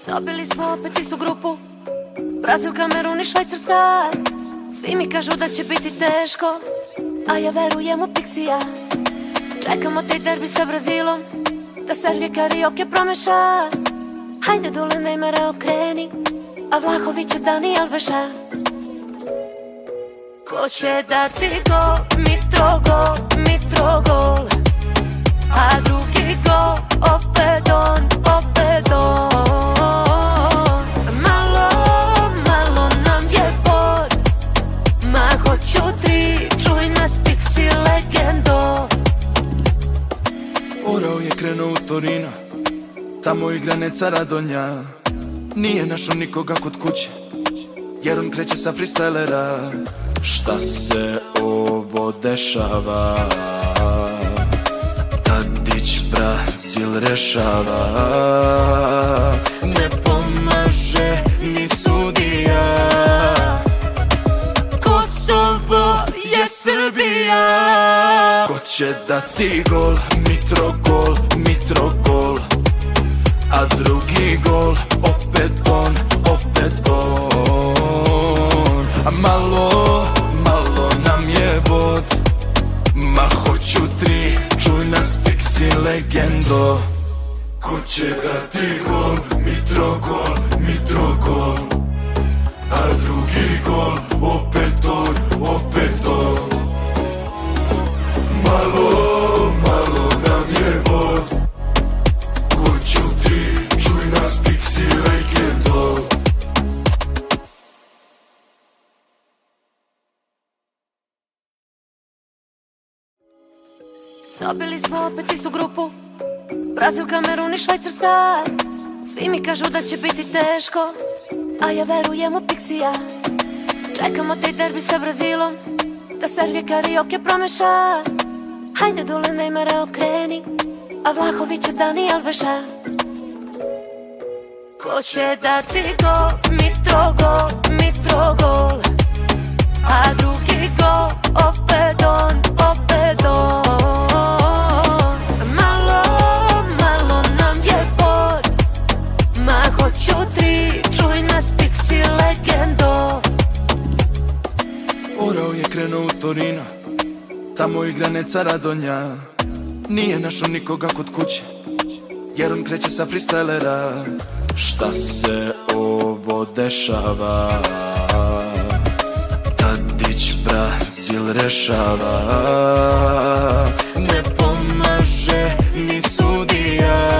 Dobili smo opet istu grupu, Brazil, Kamerun i Švajcarska. Svi mi kažu da će biti teško, a ja verujem u Pixija. Čekamo taj derbi sa Brazilom, da Sergej Karioke promeša. Hajde dole Neymara okreni, a Vlahovića Dani Alveša. Ko će dati gol? Mitrogol, Mitrogol. A drugi gol, opet on, opet on. Malo, malo nam je bod, ma hoću tri, čuj nas Pixi legendo. Orao je krenuo u Torino, tamo igra Neca Radonja. Nije našao nikoga kod kuće, jer on kreće sa freestylera. Šta se ovo dešava? Tadić Brazil rešava. Ne pomaže ni sudija, Kosovo je Srbija. Ko će dati gol? Mitrogol, Mitrogol. A drugi gol, opet on, opet on. A malo, malo nam je bod, ma hoću tri, čuj nas Pixi legendo. Ko će dati gol? Mitrogol, Mitrogol. A drugi gol, opet on, opet on. Malo, malo nam je bod, hoću tri, čuj nas Pixi legendo. Dobili smo opet istu grupu, Brazil, Kamerun i Švajcarska. Svi mi kažu da će biti teško, a ja verujem u Pixija. Čekamo taj derbi sa Brazilom, da Sergej Karioke promeša. Hajde dole Neymara okreni, a Vlahovića Dani Alveša. Ko će dati gol? Mitrogol, Mitrogol. A drugi gol, opet on, opet on. Malo, malo nam je bod, ma hoću tri, čuj nas Pixi legendo. Orao je krenuo u Torino, tamo igra Neca Radonja. Nije našao nikoga kod kuće, jer on kreće sa freestylera. Šta se ovo dešava? Tadić Brazil rešava. Ne pomaže ni sudija,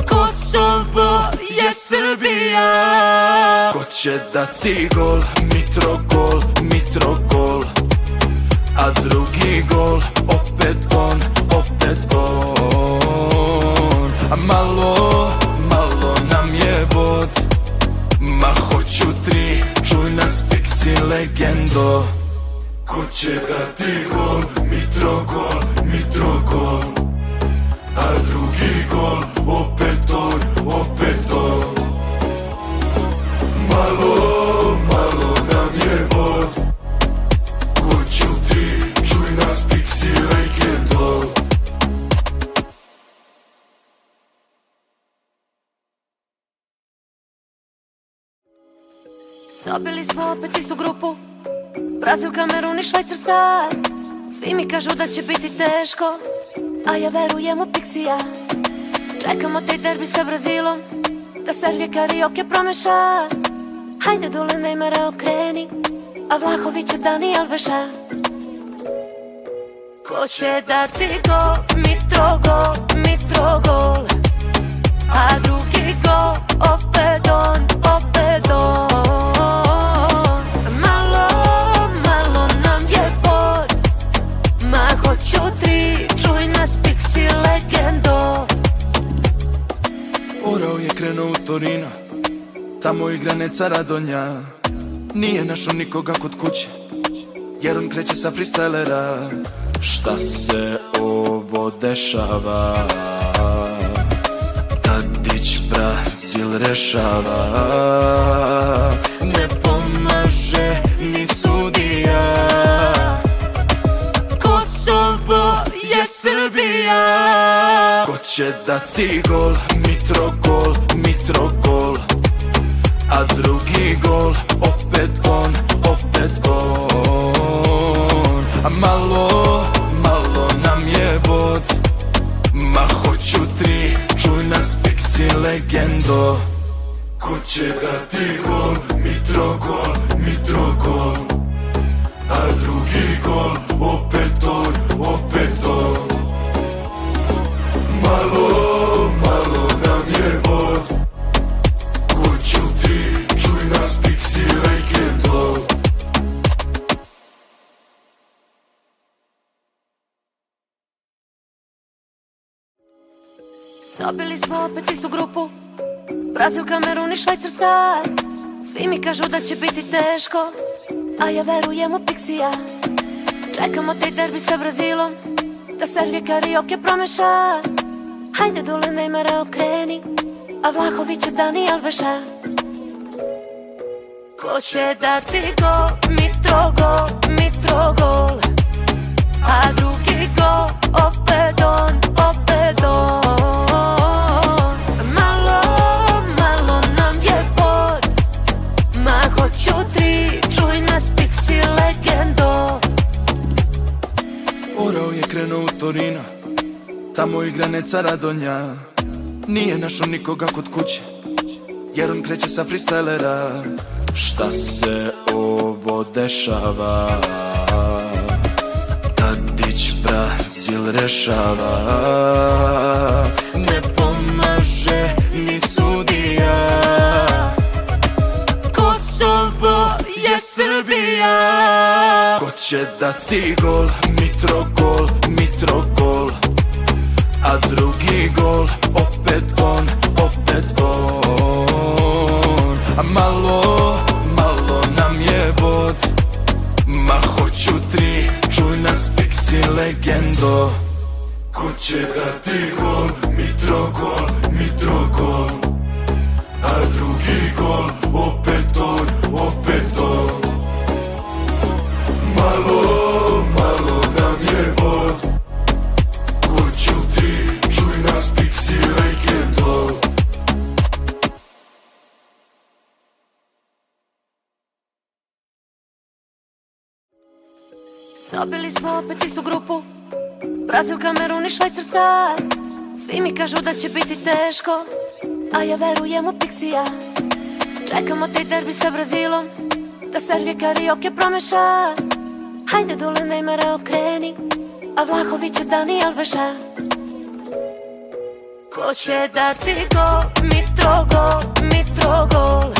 Kosovo je Srbija. Ko će dati gol? Mitrogol, Mitrogol. A drugi gol, opet on, opet on. A malo, malo nam je bod, ma hoću tri, čuj nas Pixi legendo. Ko će dati gol? Mitrogol, Mitrogol. A drugi gol, opet on, opet on. Malo, malo nam je bod, hoću tri, čuj nas Pixi legendo. Dobili smo opet istu grupu, Brazil, Kamerun i Švajcarska. Svi mi kažu da će biti teško, a ja verujem u Pixija. Čekamo taj derbi sa Brazilom, da Sergej Karioke promeša. Hajde dole Neymara okreni, a Vlahovića Dani Alveša. Ko će dati gol? Mitrogol, Mitrogol. A drugi gol, opet on, opet on. Malo, malo nam je bod, ma hoću tri, čuj nas Pixi legendo. Orao je krenuo u Torino, tamo igra Neca Radonja. Nije našao nikoga kod kuće, jer on kreće sa freestylera. Šta se ovo dešava? Tadić Brazil rešava. Ne pomaže ni sudija, Kosovo je Srbija. Ko će dati gol, Mitrogol, Mitrogol. A drugi gol, opet on, opet on. A malo, malo nam je bod. Ma hoću tri, čuj nas Pixi legendo. Ko će dati gol, Mitrogol, Mitrogol. A drugi gol, opet on, opet on. Malo, malo nam je bod. Hoću tri, čuj nas Pixi legendo. Dobili smo opet istu grupu, Brazil, Kamerun i Švajcarska. Svi mi kažu da će biti teško, a ja verujem u Pixija. Čekamo taj derbi sa Brazilom, da Sergej Karioke promeša. Hajde dole Neymara okreni, a Vlahovića Dani Alveša. Ko će dati gol, Mitrogol, Mitrogol. A drugi gol, opet on, opet on. Malo, malo nam je bod. Ma hoću tri, čuj nas Pixi legendo. Orao je krenuo u Torino, tamo igra Neca Radonja. Nije našao nikoga kod kuće, jer on kreće sa freestylera. Šta se ovo dešava? Tadić Brazil rešava. Ne pomaže ni sudija. Kosovo je Srbija. Ko će dati gol, Mitrogol, Mitrogol. A drugi gol, opet on, opet on. A malo, malo nam je bod. Ma hoću tri, čuj nas Pixi legendo. Ko će dati gol, Mitrogol, Mitrogol. A drugi gol, opet on, opet on. Malo, malo nam je bod. Hoću tri, čuj nas Pixi legendo. Dobili smo opet istu grupu, Brazil, Kamerun i Švajcarska. Svi mi kažu da će biti teško, a ja verujem u Pixija. Čekamo taj derbi sa Brazilom, da Sergej Karioke promeša. Hajde dole Neymara okreni, a Vlahovića Dani Alveša. Ko će dati gol, Mitrogol, Mitrogol.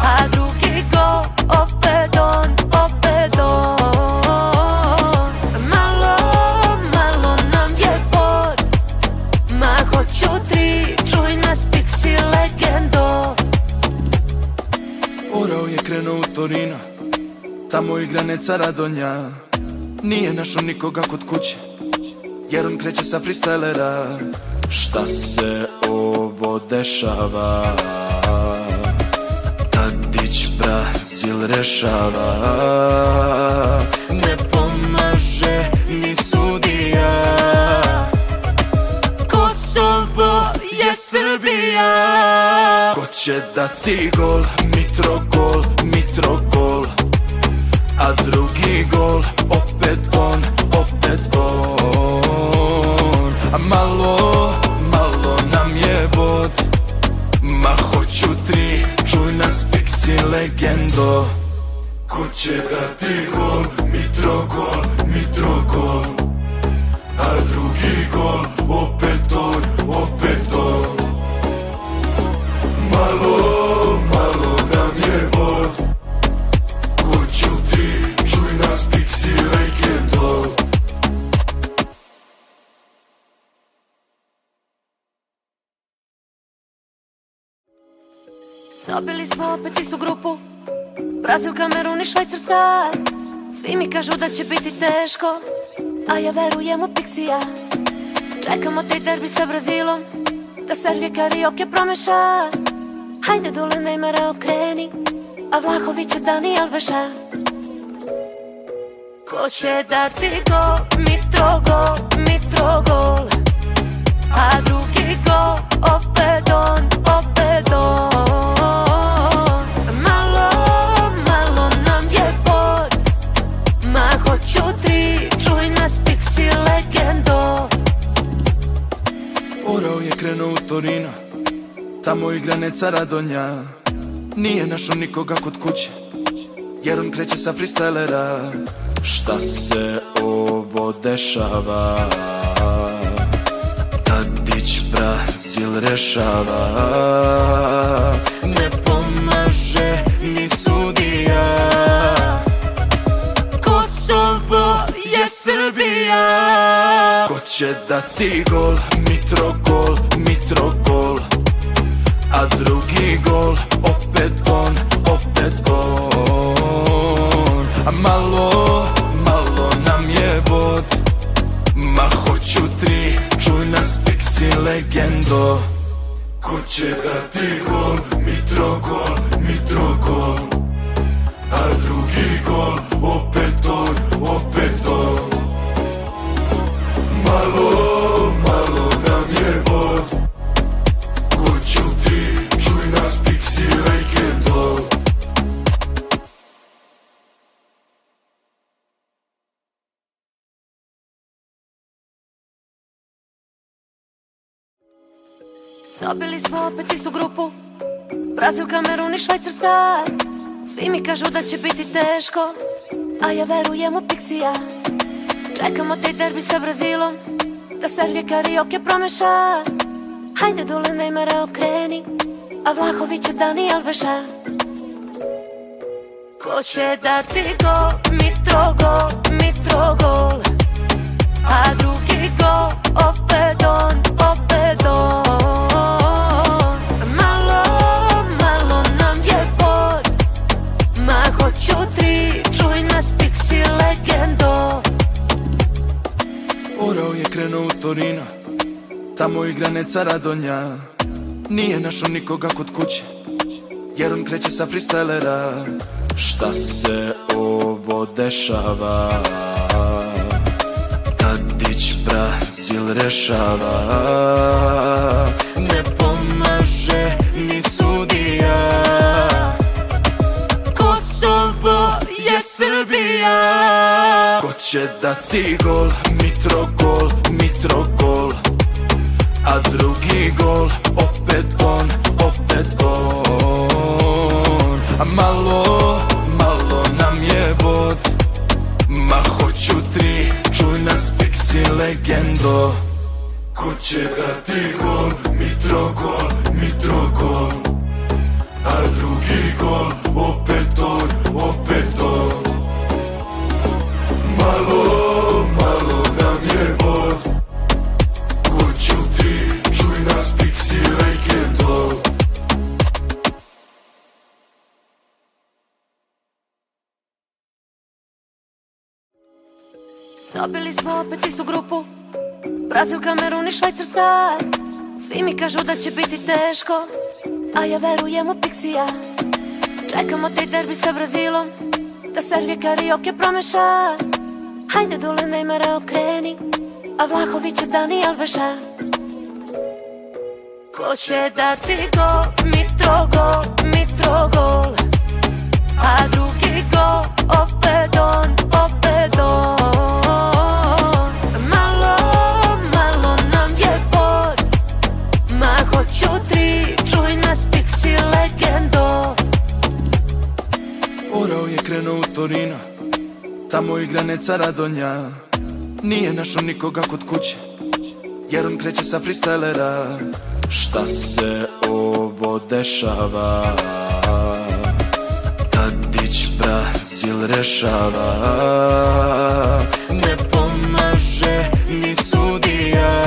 A drugi gol, opet on, opet on. Malo, malo nam je bod. Ma hoću tri, čuj nas Pixi legendo. Orao je krenuo u Torino, tamo igra Neca Radonja. Nije našao nikoga kod kuće, jer on kreće sa freestylera. Šta se ovo dešava? Tadić Brazil rešava. Ne pomaže ni sudija. Kosovo je Srbija. Ko će dati gol, Mitrogol, Mitrogol. A drugi gol, opet on, opet on. A malo, malo nam je bod. Ma hoću tri, čuj nas Pixi legendo. Ko će dati gol, Mitrogol, Mitrogol. A drugi gol, opet on, opet on. Malo, malo nam je bod. Hoću tri, čuj nas Pixi legendo. Dobili smo opet istu grupu, Brazil, Kamerun i Švajcarska. Svi mi kažu da će biti teško, a ja verujem u Pixija. Čekamo taj derbi sa Brazilom, da Sergej Karioke promeša. Hajde dole Neymara okreni, a Vlahovića Dani Alveša. Ko će dati gol, Mitrogol, Mitrogol. a drugi gol, opet on, opet on. Malo, malo nam je bod, ma hoću tri, čuj nas Pixi legendo. Orao je krenuo u Torino, tamo igra Neca Radonja. Nije našao nikoga kod kuće, jer on kreće sa freestylera. Šta se ovo dešava? Tadić Brazil rešava. Ne pomaže ni sudija, Kosovo je Srbija. Ko će dati gol? Mitrogol, Mitrogol. A drugi gol, opet on, opet on. A malo, malo nam je bod, ma hoću tri, čuj nas Pixi legendo. Ko će dati gol? Mitrogol, Mitrogol. A drugi gol, opet on, opet on. Malo, malo nam je bod, hoću tri, čuj nas Pixi legendo. Dobili smo opet istu grupu, Brazil, Kamerun i Švajcarska. Svi mi kažu da će biti teško, a ja verujem u Pixija. Čekamo taj derbi sa Brazilom, da Sergej Karioke promeša. Hajde dole Neymara okreni, a Vlahovića Dani Alveša. Ko će dati gol? Mitrogol, Mitrogol. A drugi gol, opet on, opet on. Malo, malo nam je bod, ma hoću tri, čuj nas Pixi legendo. Orao je krenuo u Torino, tamo igra Neca Radonja. Nije našao nikoga kod kuće, jer on kreće sa freestylera. Šta se ovo dešava? Tadić Brazil rešava. Ne pomaže ni sudija, Kosovo je Srbija. Ko će dati gol? Mitrogol, Mitrogol. A drugi gol, opet on, opet on. A malo, malo nam je bod, ma hoću tri, čuj nas Pixi legendo. Ko će dati gol? Mitrogol, Mitrogol. A drugi gol, opet on, opet on. Malo, malo nam je bod, hoću tri, čuj nas Pixi legendo. Dobili smo opet istu grupu, Brazil, Kamerun i Švajcarska. Svi mi kažu da će biti teško, a ja verujem u Pixija. Čekamo taj derbi sa Brazilom, da Sergej Karioke promeša. Hajde dole Neymara okreni, a Vlahovića Dani Alveša. Ko će dati gol? Mitrogol, Mitrogol. A drugi gol, opet on, opet on. Malo, malo nam je bod, ma hoću tri, čuj nas Pixi legendo. Orao je krenuo u Torino, tamo igra Neca Radonja. Nije našao nikoga kod kuće, jer on kreće sa freestylera. Šta se ovo dešava? Tadić Brazil rešava. Ne pomaže ni sudija,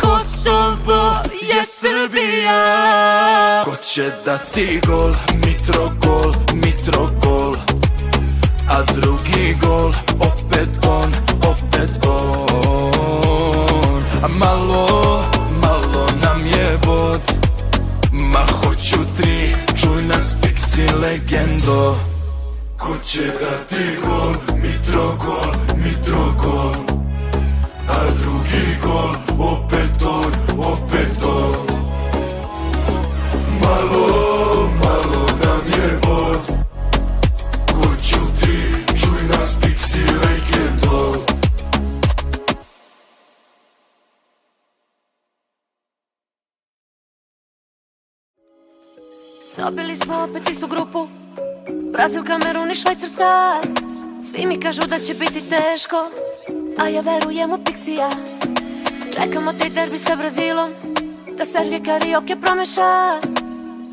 Kosovo je Srbija. Ko će dati gol? Mitrogol, Mitrogol. A drugi gol, opet on, opet on. A malo, malo nam je bod, ma hoću tri, čuj nas Pixi legendo. Ko će dati gol? Mitrogol, Mitrogol. A drugi gol, Dobili smo opet istu grupu, Brazil, Kamerun i Švajcarska. Svi mi kažu da će biti teško, a ja verujem u Pixija. Čekamo taj derbi sa Brazilom, da Sergej Karioke promeša.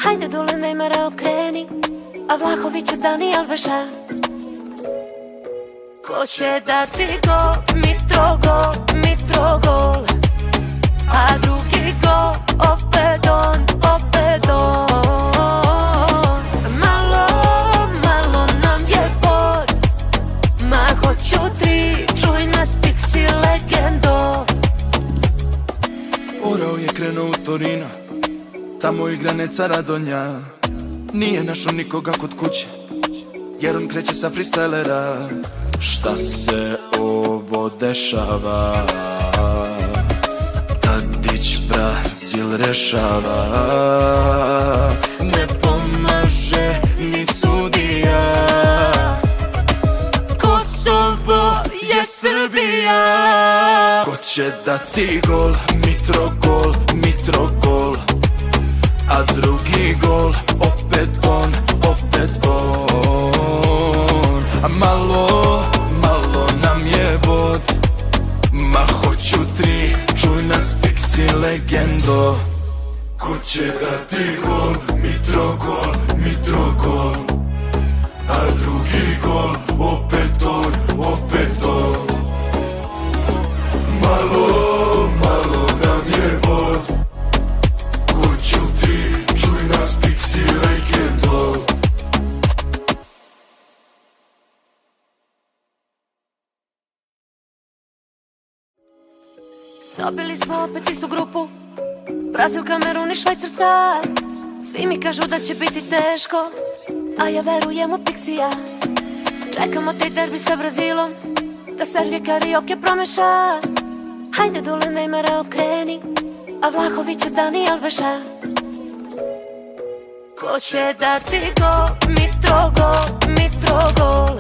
Hajde dole Neymara okreni, a Vlahovića Dani Alveša. Ko će dati gol, Mitrogol, Mitrogol, a drugi gol, opet on, opet on. Malo, malo nam je bod, ma hoću tri, čuj nas Pixi legendo. Urao je krenuo u Torino, tamo igra Neca Radonja. Nije našao nikoga kod kuće, jer on kreće sa freestylera. Šta se ovo dešava? Tadić Brazil rešava. Ne pomaže ni sudija, Kosovo je Srbija. Ko će dati gol? Mitrogol, Mitrogol, a drugi gol, opet on, opet on. A malo, malo nam je bod, ma hoću tri, čuj nas Pixi legendo. Ko će dati gol? Mitrogol, Mitrogol, a drugi gol, opet on, opet on. Malo, malo nam je bod, hoću tri, čuj nas Pixi legendo. Dobili smo opet istu grupu, Brazil, Kamerun i Švajcarska. Svi mi kažu da će biti teško, a ja verujem u Pixija. Čekamo taj derbi sa Brazilom, da Sergej Karioke promeša. Hajde dole Neymara okreni, a Vlahovića Dani Alveša. Ko će dati gol? Mitrogol, Mitrogol,